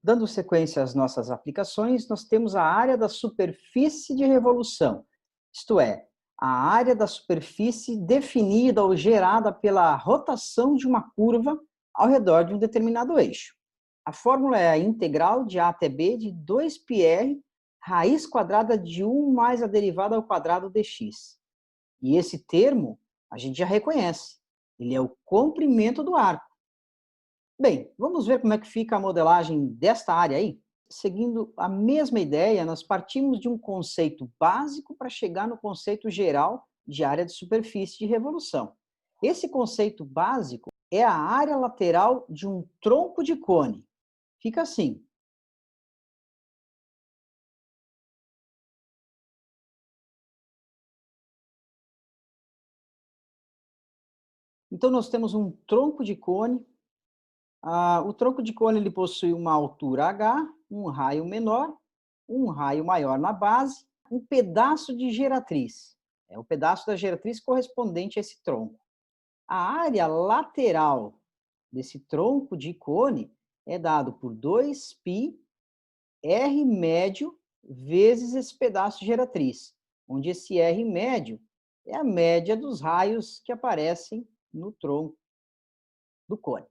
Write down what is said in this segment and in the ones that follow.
Dando sequência às nossas aplicações, nós temos a área da superfície de revolução, isto é, a área da superfície definida ou gerada pela rotação de uma curva ao redor de um determinado eixo. A fórmula é a integral de A até B de 2πr raiz quadrada de 1 mais a derivada ao quadrado dx. E esse termo a gente já reconhece, ele é o comprimento do arco. Bem, vamos ver como é que fica a modelagem desta área aí? Seguindo a mesma ideia, nós partimos de um conceito básico para chegar no conceito geral de área de superfície de revolução. Esse conceito básico é a área lateral de um tronco de cone. Fica assim. Então, nós temos um tronco de cone. O tronco de cone ele possui uma altura h, um raio menor, um raio maior na base, um pedaço de geratriz. É o pedaço da geratriz correspondente a esse tronco. A área lateral desse tronco de cone é dado por 2π R médio vezes esse pedaço de geratriz, onde esse R médio é a média dos raios que aparecem no tronco do cone.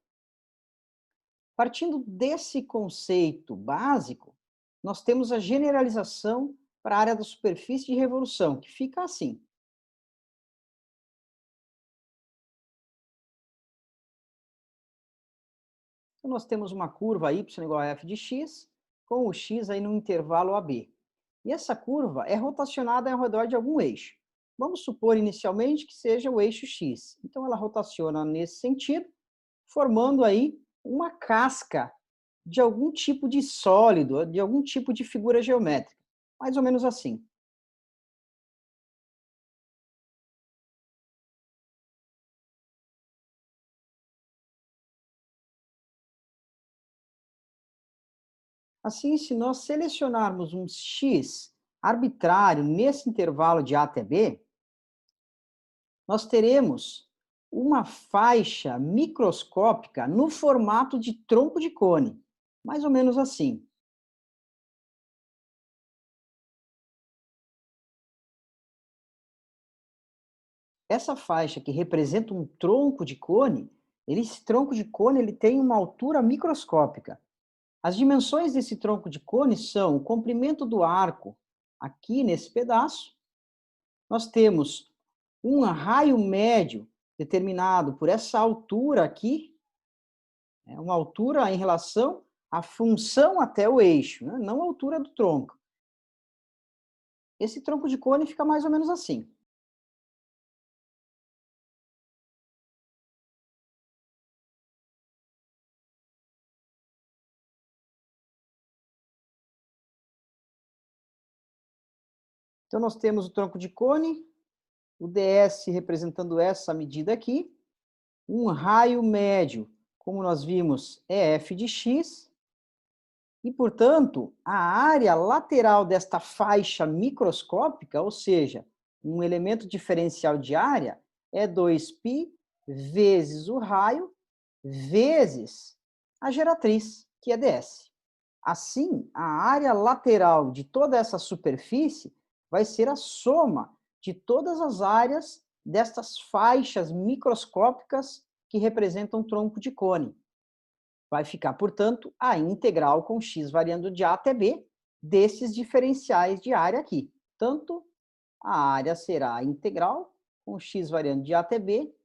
Partindo desse conceito básico, nós temos a generalização para a área da superfície de revolução, que fica assim. Então, nós temos uma curva y igual a f de x, com o x aí no intervalo AB. E essa curva é rotacionada ao redor de algum eixo. Vamos supor inicialmente que seja o eixo x. Então, ela rotaciona nesse sentido, formando aí uma casca de algum tipo de sólido, de algum tipo de figura geométrica. Mais ou menos assim. Assim, se nós selecionarmos um x arbitrário nesse intervalo de A até B, nós teremos uma faixa microscópica no formato de tronco de cone, mais ou menos assim. Essa faixa que representa um tronco de cone, esse tronco de cone ele tem uma altura microscópica. As dimensões desse tronco de cone são o comprimento do arco, aqui nesse pedaço. Nós temos um raio médio determinado por essa altura aqui, uma altura em relação à função até o eixo, né? Não a altura do tronco. Esse tronco de cone fica mais ou menos assim. Então, nós temos o tronco de cone, o ds representando essa medida aqui, um raio médio, como nós vimos, é f de x, e, portanto, a área lateral desta faixa microscópica, ou seja, um elemento diferencial de área, é 2π vezes o raio vezes a geratriz, que é ds. Assim, a área lateral de toda essa superfície vai ser a soma de todas as áreas destas faixas microscópicas que representam o tronco de cone. Vai ficar, portanto, a integral com x variando de A até B desses diferenciais de área aqui. Tanto a área será a integral com x variando de A até B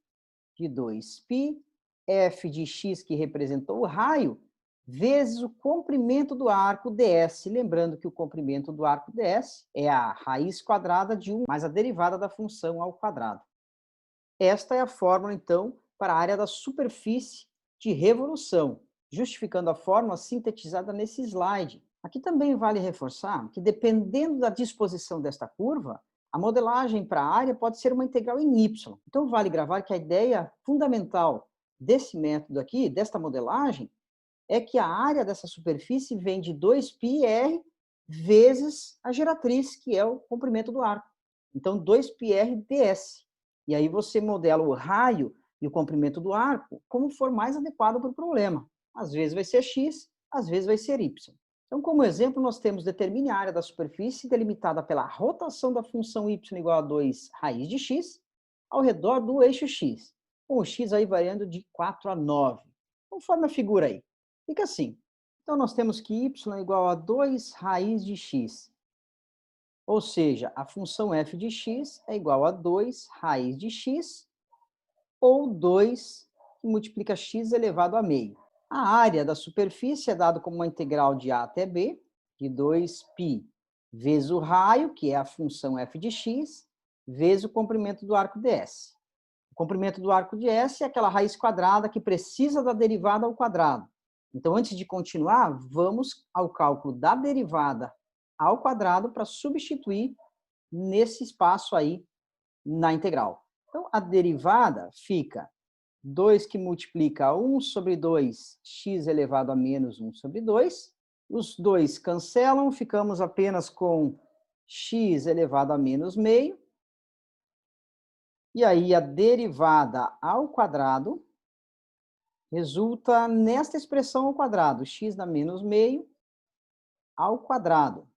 de 2π f de x, que representou o raio, vezes o comprimento do arco ds. Lembrando que o comprimento do arco ds é a raiz quadrada de 1 mais a derivada da função ao quadrado. Esta é a fórmula, então, para a área da superfície de revolução, justificando a fórmula sintetizada nesse slide. Aqui também vale reforçar que, dependendo da disposição desta curva, a modelagem para a área pode ser uma integral em y. Então, vale gravar que a ideia fundamental desse método aqui, desta modelagem, é que a área dessa superfície vem de 2πr vezes a geratriz, que é o comprimento do arco. Então, 2πr ds. E aí você modela o raio e o comprimento do arco como for mais adequado para o problema. Às vezes vai ser x, às vezes vai ser y. Então, como exemplo, nós temos determine a área da superfície delimitada pela rotação da função y igual a 2 raiz de x ao redor do eixo x, com o x aí variando de 4 a 9, conforme a figura aí. Fica assim. Então, nós temos que y é igual a 2 raiz de x, ou seja, a função f de x é igual a 2 raiz de x, ou 2 que multiplica x elevado a meio. A área da superfície é dada como uma integral de a até b, de 2π vezes o raio, que é a função f de x, vezes o comprimento do arco ds. O comprimento do arco ds é aquela raiz quadrada que precisa da derivada ao quadrado. Então, antes de continuar, vamos ao cálculo da derivada ao quadrado para substituir nesse espaço aí na integral. Então, a derivada fica 2 que multiplica 1 sobre 2, x elevado a menos 1 sobre 2. Os dois cancelam, ficamos apenas com x elevado a menos meio. E aí, a derivada ao quadrado resulta nesta expressão ao quadrado, x na menos meio ao quadrado.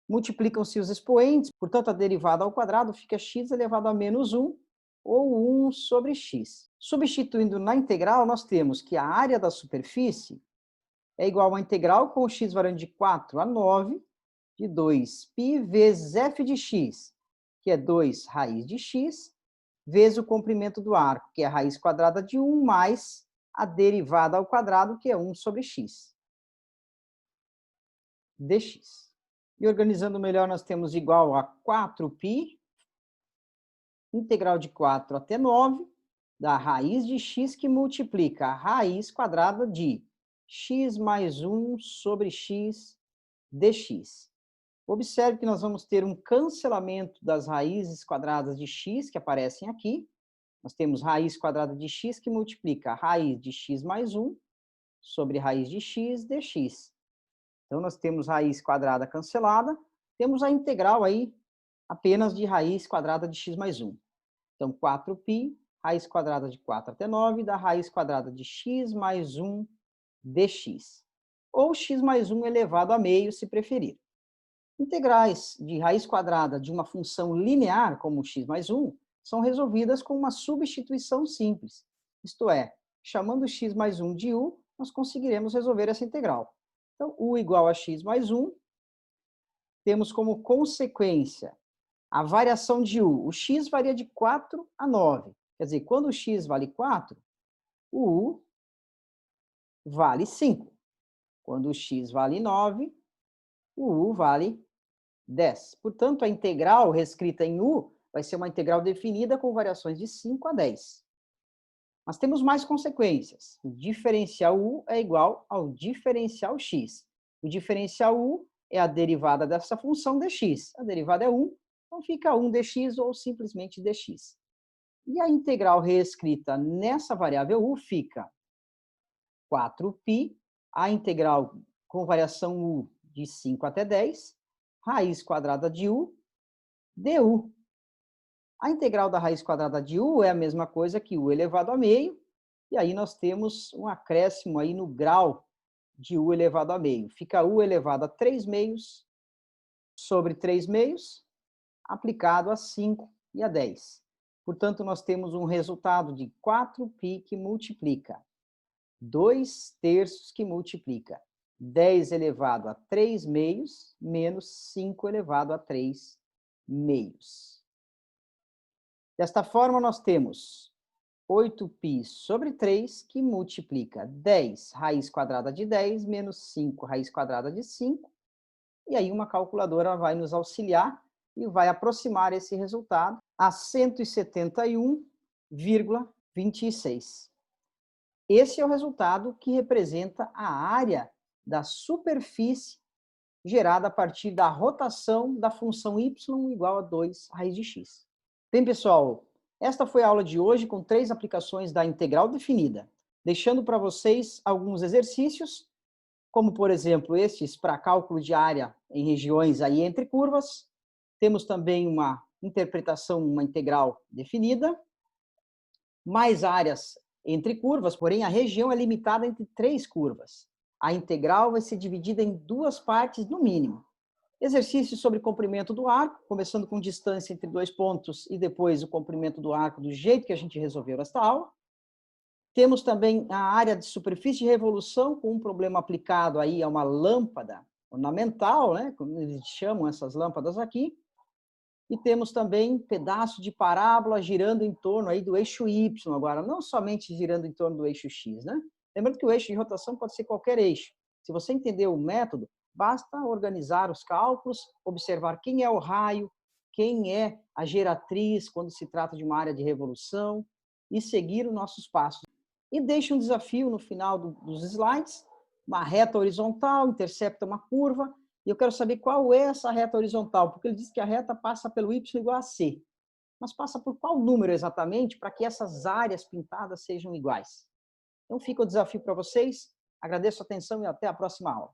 Multiplicam-se os expoentes, portanto, a derivada ao quadrado fica x elevado a menos 1, ou 1 sobre x. Substituindo na integral, nós temos que a área da superfície é igual a integral com o x variando de 4 a 9, de 2π vezes f de x, que é 2 raiz de x, vezes o comprimento do arco, que é a raiz quadrada de 1, mais a derivada ao quadrado, que é 1 sobre x, dx. E organizando melhor, nós temos igual a 4π, integral de 4 até 9, da raiz de x que multiplica a raiz quadrada de x mais 1 sobre x dx. Observe que nós vamos ter um cancelamento das raízes quadradas de x que aparecem aqui. Nós temos raiz quadrada de x que multiplica a raiz de x mais 1 sobre raiz de x dx. Então, nós temos raiz quadrada cancelada, temos a integral aí apenas de raiz quadrada de x mais 1. Então, 4π, raiz quadrada de 4 até 9, dá raiz quadrada de x mais 1 dx. Ou x mais 1 elevado a meio, se preferir. Integrais de raiz quadrada de uma função linear, como x mais 1, são resolvidas com uma substituição simples. Isto é, chamando x mais 1 de u, nós conseguiremos resolver essa integral. Então, u igual a x mais 1, temos como consequência a variação de u. O x varia de 4 a 9. Quer dizer, quando o x vale 4, o u vale 5. Quando o x vale 9, o u vale 10. Portanto, a integral reescrita em u vai ser uma integral definida com variações de 5 a 10. Mas temos mais consequências. O diferencial u é igual ao diferencial x. O diferencial u é a derivada dessa função dx. A derivada é 1, então fica 1 dx ou simplesmente dx. E a integral reescrita nessa variável u fica 4π, a integral com variação u de 5 até 10, raiz quadrada de u, du. A integral da raiz quadrada de u é a mesma coisa que u elevado a meio, e aí nós temos um acréscimo aí no grau de u elevado a meio. Fica u elevado a 3 meios sobre 3 meios, aplicado a 5 e a 10. Portanto, nós temos um resultado de 4π que multiplica 2 terços que multiplica 10 elevado a 3 meios menos 5 elevado a 3 meios. Desta forma, nós temos 8π sobre 3, que multiplica 10 raiz quadrada de 10 menos 5 raiz quadrada de 5. E aí uma calculadora vai nos auxiliar e vai aproximar esse resultado a 171,26. Esse é o resultado que representa a área da superfície gerada a partir da rotação da função y igual a 2 raiz de x. Bem, pessoal, esta foi a aula de hoje com 3 aplicações da integral definida, deixando para vocês alguns exercícios, como, por exemplo, estes para cálculo de área em regiões aí entre curvas. Temos também uma interpretação, uma integral definida, mais áreas entre curvas, porém a região é limitada entre 3 curvas. A integral vai ser dividida em duas partes, no mínimo. Exercício sobre comprimento do arco, começando com distância entre dois pontos e depois o comprimento do arco do jeito que a gente resolveu nesta aula. Temos também a área de superfície de revolução, com um problema aplicado aí a uma lâmpada ornamental, né, como eles chamam essas lâmpadas aqui. E temos também um pedaço de parábola girando em torno aí do eixo Y agora, não somente girando em torno do eixo X, né? Lembrando que o eixo de rotação pode ser qualquer eixo. Se você entender o método, basta organizar os cálculos, observar quem é o raio, quem é a geratriz quando se trata de uma área de revolução e seguir os nossos passos. E deixa um desafio no final dos slides, uma reta horizontal, intercepta uma curva, e eu quero saber qual é essa reta horizontal, porque ele diz que a reta passa pelo y igual a c. Mas passa por qual número exatamente para que essas áreas pintadas sejam iguais? Então fica o desafio para vocês. Agradeço a atenção e até a próxima aula.